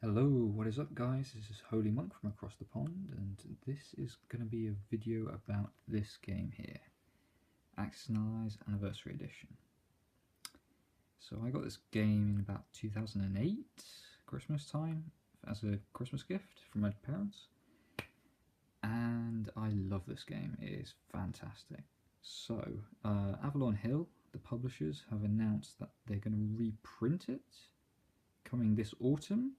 Hello, what is up guys? This is Holy Monk from across the pond, and this is going to be a video about this game here, Axis and Allies Anniversary Edition. So I got this game in about 2008, Christmas time, as a Christmas gift from my parents, and I love this game. It is fantastic. So, Avalon Hill, the publishers, have announced that they're going to reprint it, coming this autumn.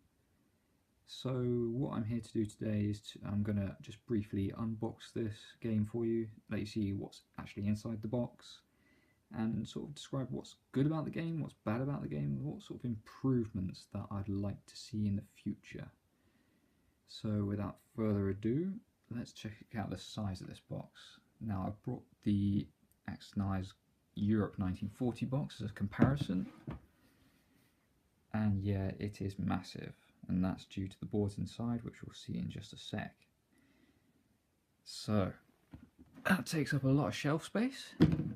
So what I'm here to do today is I'm going to just briefly unbox this game for you, let you see what's actually inside the box, and sort of describe what's good about the game, what's bad about the game, and what sort of improvements that I'd like to see in the future. So without further ado, let's check out the size of this box. Now I've brought the Axis and Allies Europe 1940 box as a comparison, and yeah, it is massive. And that's due to the boards inside, which we'll see in just a sec. So, that takes up a lot of shelf space,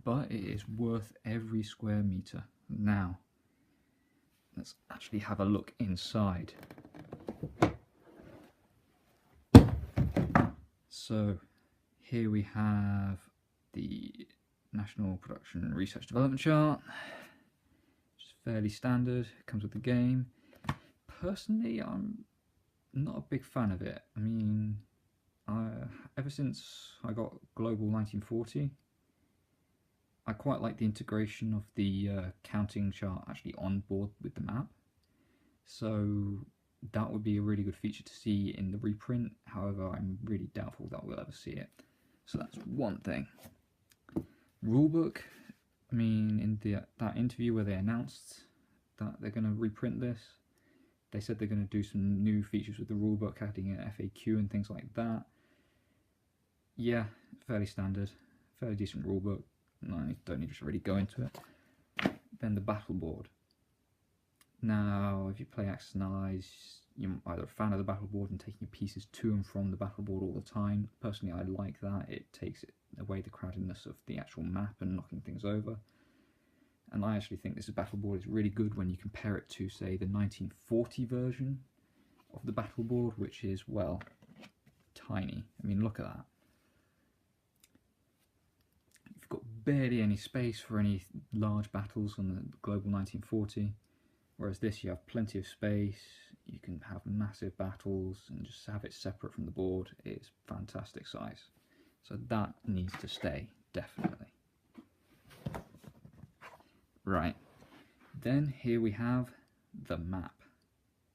but it is worth every square metre. Now, let's actually have a look inside. So, here we have the National Production Research Development chart, which is fairly standard, it comes with the game. Personally, I'm not a big fan of it. I mean, ever since I got Global 1940, I quite like the integration of the counting chart actually on board with the map. So that would be a really good feature to see in the reprint. However, I'm really doubtful that we'll ever see it. So that's one thing. Rulebook, I mean, in that interview where they announced that they're going to reprint this, they said they're going to do some new features with the rulebook, adding an FAQ and things like that. Yeah, fairly standard, fairly decent rulebook. No, I don't need to really go into it. Then the battle board. Now, if you play Axis and Allies, you're either a fan of the battle board and taking pieces to and from the battle board all the time. Personally, I like that. It takes away the crowdedness of the actual map and knocking things over. And I actually think this battle board is really good when you compare it to, say, the 1940 version of the battle board, which is, well, tiny. I mean, look at that. You've got barely any space for any large battles on the Global 1940, whereas this, you have plenty of space, you can have massive battles and just have it separate from the board. It's fantastic size. So that needs to stay, definitely. Right, then here we have the map.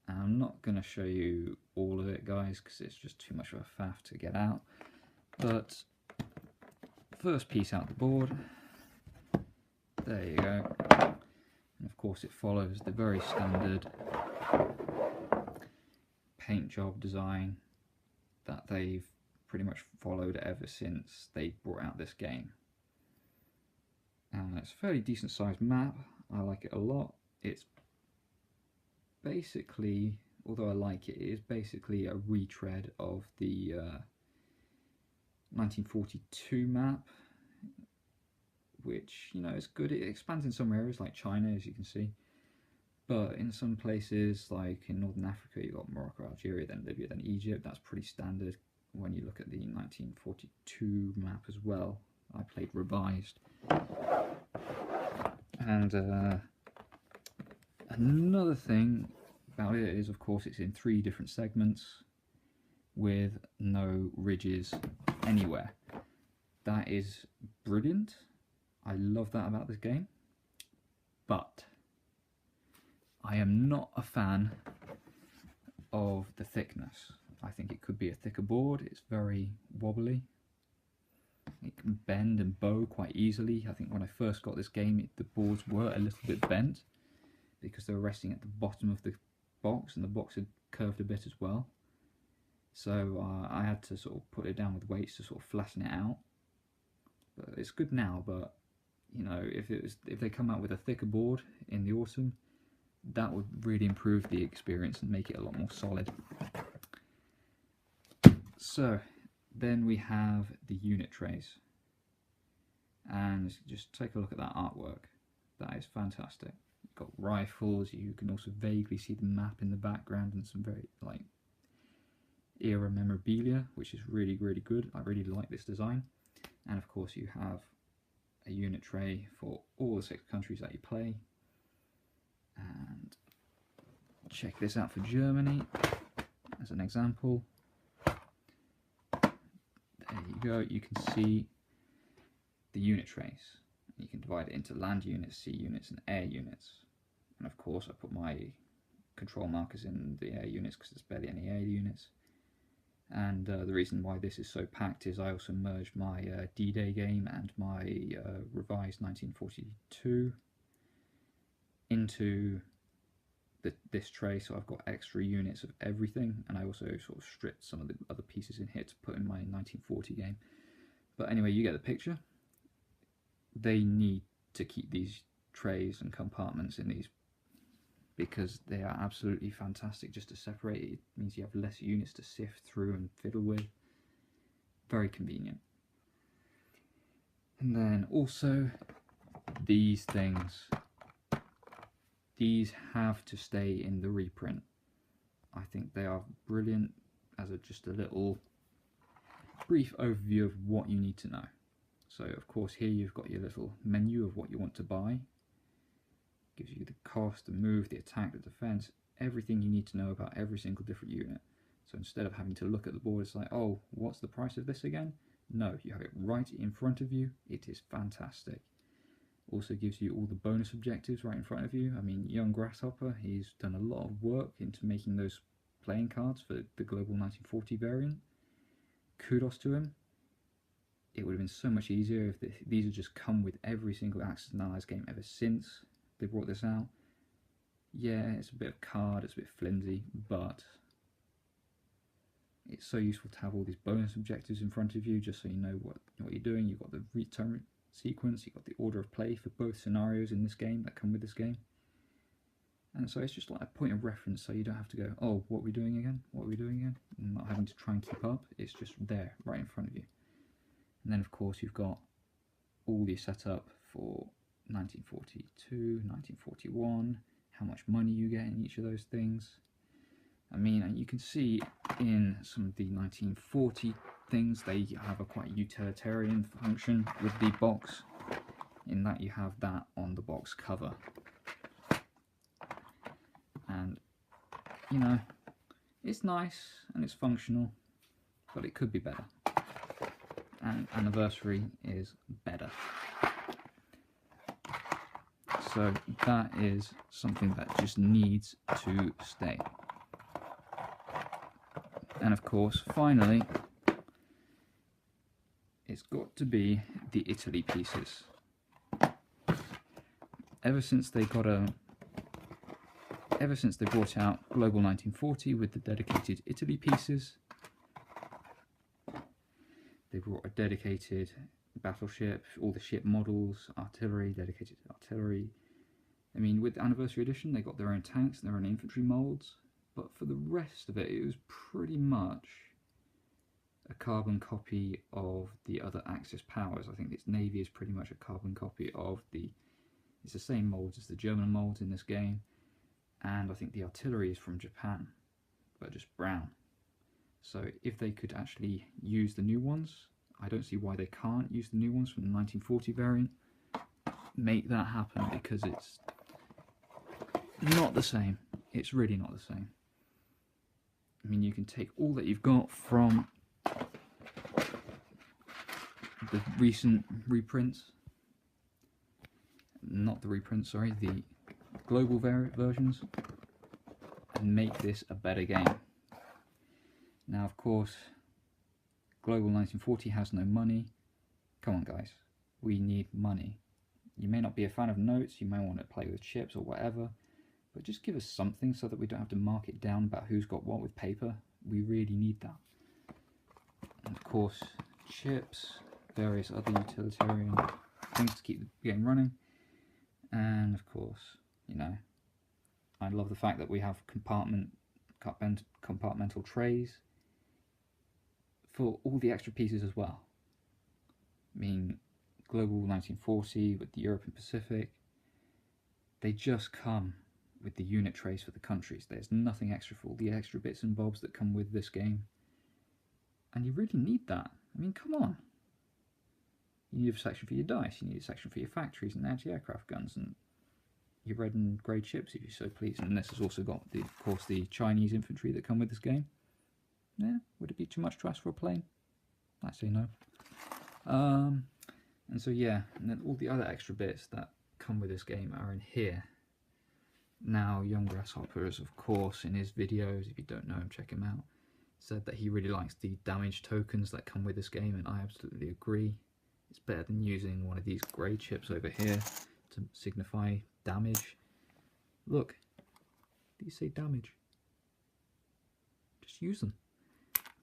And I'm not going to show you all of it, guys, because it's just too much of a faff to get out. But first piece out the board, there you go. And of course it follows the very standard paint job design that they've pretty much followed ever since they brought out this game. And it's a fairly decent sized map. I like it a lot. It's basically, although I like it, it is basically a retread of the 1942 map, which, you know, is good. It expands in some areas like China, as you can see, but in some places like in Northern Africa, you've got Morocco, Algeria, then Libya, then Egypt. That's pretty standard when you look at the 1942 map as well. I played revised. And another thing about it is, of course, it's in 3 different segments with no ridges anywhere. That is brilliant. I love that about this game. But I am not a fan of the thickness. I think it could be a thicker board. It's very wobbly. It can bend and bow quite easily. I think when I first got this game, the boards were a little bit bent because they were resting at the bottom of the box, and the box had curved a bit as well. So I had to sort of put it down with weights to sort of flatten it out. But it's good now, but you know, if they come out with a thicker board in the autumn, that would really improve the experience and make it a lot more solid. So then we have the unit trays, and just take a look at that artwork. That is fantastic. got rifles. You can also vaguely see the map in the background and some very like era memorabilia, which is really good. I really like this design. And of course you have a unit tray for all the 6 countries that you play. And check this out for Germany as an example. There you go, you can see the unit trays. You can divide it into land units, sea units and air units. And of course I put my control markers in the air units because there's barely any air units. And the reason why this is so packed is I also merged my D-Day game and my revised 1942 into this tray, so I've got extra units of everything, and I also sort of stripped some of the other pieces in here to put in my 1940 game. But anyway, you get the picture. They need to keep these trays and compartments in these because they are absolutely fantastic. Just to separate it means you have less units to sift through and fiddle with. Very convenient. And then also these things. These have to stay in the reprint. I think they are brilliant as just a little brief overview of what you need to know. So of course here you've got your little menu of what you want to buy. Gives you the cost, the move, the attack, the defense, everything you need to know about every single different unit. So instead of having to look at the board, it's like, oh, what's the price of this again? No, you have it right in front of you. It is fantastic. Also gives you all the bonus objectives right in front of you. I mean, Young Grasshopper, he's done a lot of work into making those playing cards for the Global 1940 variant. Kudos to him. It would have been so much easier if these had just come with every single Axis and Allies game ever since they brought this out. Yeah, it's a bit of card, it's a bit flimsy, but it's so useful to have all these bonus objectives in front of you, just so you know what you're doing. You've got the return sequence, you've got the order of play for both scenarios in this game that come with this game. And so it's just like a point of reference, so you don't have to go, oh, what are we doing again? What are we doing again? And not having to try and keep up. It's just there, right in front of you. And then of course you've got all the setup for 1942, 1941, how much money you get in each of those things. I mean, and you can see in some of the 1940 things, they have a quite utilitarian function with the box, in that you have that on the box cover. And, you know, it's nice and it's functional, but it could be better. And Anniversary is better. So that is something that just needs to stay. And of course, finally, it's got to be the Italy pieces. Ever since they brought out Global 1940 with the dedicated Italy pieces, they brought a dedicated battleship, all the ship models, artillery, dedicated artillery. I mean, with the Anniversary Edition, they got their own tanks and their own infantry molds, but for the rest of it, it was pretty much a carbon copy of the other Axis powers. I think its Navy is pretty much a carbon copy of it's the same molds as the German molds in this game, and I think the artillery is from Japan, but just brown. So if they could actually use the new ones, I don't see why they can't use the new ones from the 1940 variant. Make that happen, because it's not the same. It's really not the same. I mean, you can take all that you've got from the recent reprints, not the reprints, sorry, the global versions, and make this a better game. Now, of course, Global 1940 has no money. Come on, guys, we need money. You may not be a fan of notes, you may want to play with chips or whatever, but just give us something so that we don't have to mark it down about who's got what with paper. We really need that. And of course, chips, various other utilitarian things to keep the game running. And of course, you know, I love the fact that we have compartmental trays for all the extra pieces as well. I mean, Global 1940 with the Europe and Pacific, they just come with the unit trace for the countries. There's nothing extra for all the extra bits and bobs that come with this game. And you really need that. I mean, come on. You need a section for your dice, you need a section for your factories and anti-aircraft guns, and your red and grey ships if you're so pleased. And this has also got, of course, the Chinese infantry that come with this game. Yeah, would it be too much to ask for a plane? I'd say no. And so yeah, and then all the other extra bits that come with this game are in here. Now, Young Grasshopper has, of course, in his videos, if you don't know him, check him out, said that he really likes the damage tokens that come with this game, and I absolutely agree. It's better than using one of these grey chips over here to signify damage. Look, these say damage. Just use them.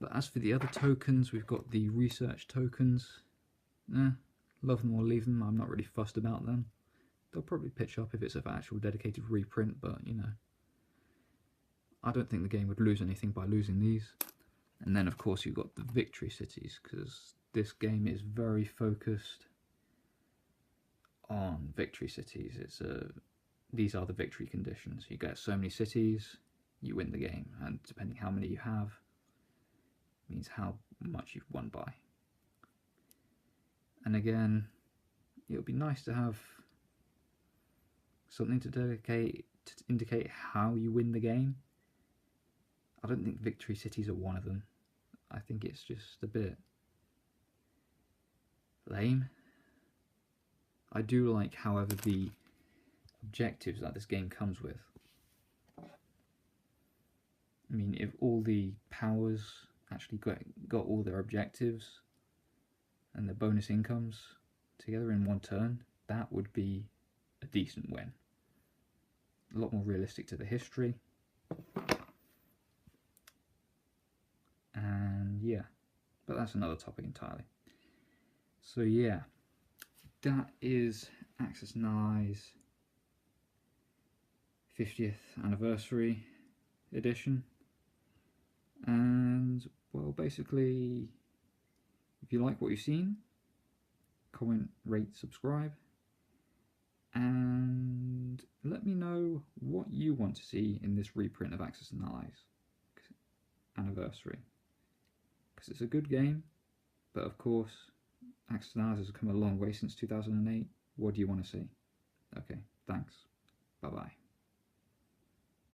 But as for the other tokens, we've got the research tokens. Love them or leave them, I'm not really fussed about them. They'll probably pitch up if it's an actual dedicated reprint, but you know, I don't think the game would lose anything by losing these. And then of course you've got the victory cities, because this game is very focused on victory cities. These are the victory conditions. You get so many cities, you win the game, and depending how many you have, means how much you've won by. And again, it would be nice to have something to indicate how you win the game. I don't think victory cities are one of them. I think it's just a bit lame. I do like, however, the objectives that this game comes with. I mean, if all the powers actually got all their objectives and their bonus incomes together in one turn, that would be a decent win. A lot more realistic to the history. And yeah, but that's another topic entirely. So yeah, that is Axis and Allies 50th anniversary edition. And well, basically, if you like what you've seen, comment, rate, subscribe, and let me know what you want to see in this reprint of Axis and Allies anniversary, because it's a good game, but of course Axis and Allies has come a long way since 2008. What do you want to see? Okay, thanks, bye bye.